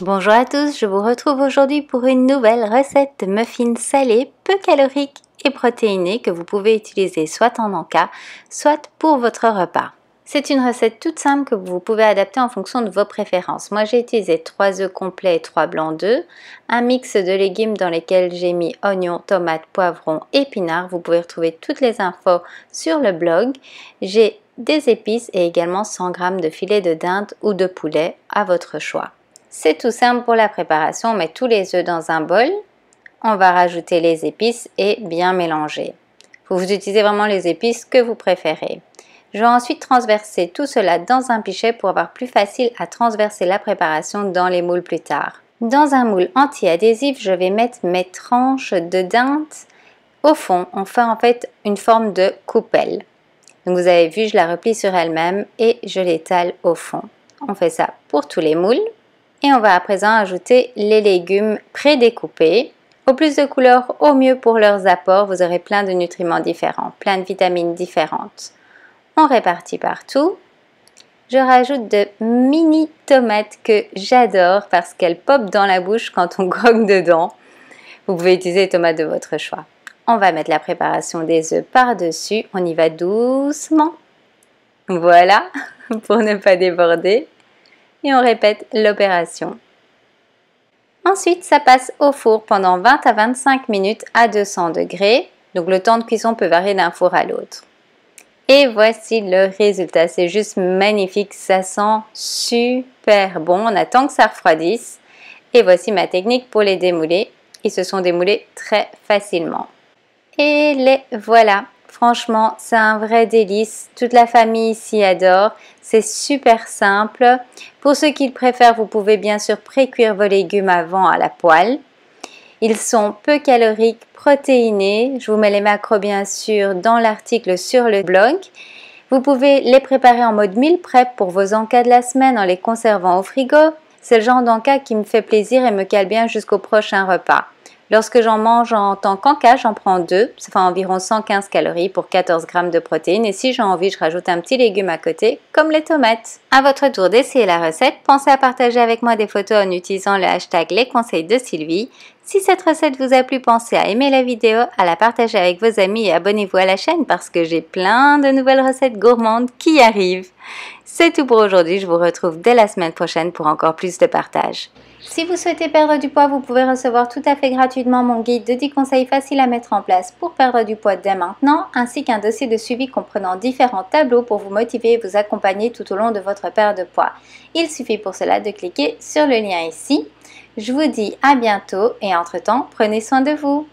Bonjour à tous, je vous retrouve aujourd'hui pour une nouvelle recette de muffins salés, peu caloriques et protéinés que vous pouvez utiliser soit en encas, soit pour votre repas. C'est une recette toute simple que vous pouvez adapter en fonction de vos préférences. Moi j'ai utilisé 3 œufs complets et 3 blancs d'œufs, un mix de légumes dans lesquels j'ai mis oignons, tomates, poivrons, épinards. Vous pouvez retrouver toutes les infos sur le blog. J'ai des épices et également 100 g de filet de dinde ou de poulet à votre choix. C'est tout simple pour la préparation, on met tous les œufs dans un bol, on va rajouter les épices et bien mélanger. Vous utilisez vraiment les épices que vous préférez. Je vais ensuite transverser tout cela dans un pichet pour avoir plus facile à transverser la préparation dans les moules plus tard. Dans un moule anti-adhésif, je vais mettre mes tranches de dinde au fond. On fait en fait une forme de coupelle. Donc vous avez vu, je la replie sur elle-même et je l'étale au fond. On fait ça pour tous les moules. Et on va à présent ajouter les légumes prédécoupés. Au plus de couleurs, au mieux pour leurs apports. Vous aurez plein de nutriments différents, plein de vitamines différentes. On répartit partout. Je rajoute de mini tomates que j'adore parce qu'elles popent dans la bouche quand on croque dedans. Vous pouvez utiliser les tomates de votre choix. On va mettre la préparation des œufs par-dessus. On y va doucement. Voilà, pour ne pas déborder. Et on répète l'opération. Ensuite, ça passe au four pendant 20 à 25 minutes à 200 degrés. Donc le temps de cuisson peut varier d'un four à l'autre. Et voici le résultat. C'est juste magnifique. Ça sent super bon. On attend que ça refroidisse. Et voici ma technique pour les démouler. Ils se sont démoulés très facilement. Et les voilà. Franchement, c'est un vrai délice. Toute la famille ici adore. C'est super simple. Pour ceux qui le préfèrent, vous pouvez bien sûr pré-cuire vos légumes avant à la poêle. Ils sont peu caloriques, protéinés. Je vous mets les macros bien sûr dans l'article sur le blog. Vous pouvez les préparer en mode meal prep pour vos encas de la semaine en les conservant au frigo. C'est le genre d'encas qui me fait plaisir et me cale bien jusqu'au prochain repas. Lorsque j'en mange en tant qu'encas, j'en prends 2, ça fait environ 115 calories pour 14 g de protéines. Et si j'ai envie, je rajoute un petit légume à côté, comme les tomates. À votre tour d'essayer la recette, pensez à partager avec moi des photos en utilisant le hashtag les conseils de Sylvie. Si cette recette vous a plu, pensez à aimer la vidéo, à la partager avec vos amis et abonnez-vous à la chaîne parce que j'ai plein de nouvelles recettes gourmandes qui arrivent. C'est tout pour aujourd'hui, je vous retrouve dès la semaine prochaine pour encore plus de partage. Si vous souhaitez perdre du poids, vous pouvez recevoir tout à fait gratuitement mon guide de 10 conseils faciles à mettre en place pour perdre du poids dès maintenant, ainsi qu'un dossier de suivi comprenant différents tableaux pour vous motiver et vous accompagner tout au long de votre perte de poids. Il suffit pour cela de cliquer sur le lien ici. Je vous dis à bientôt et entre-temps, prenez soin de vous.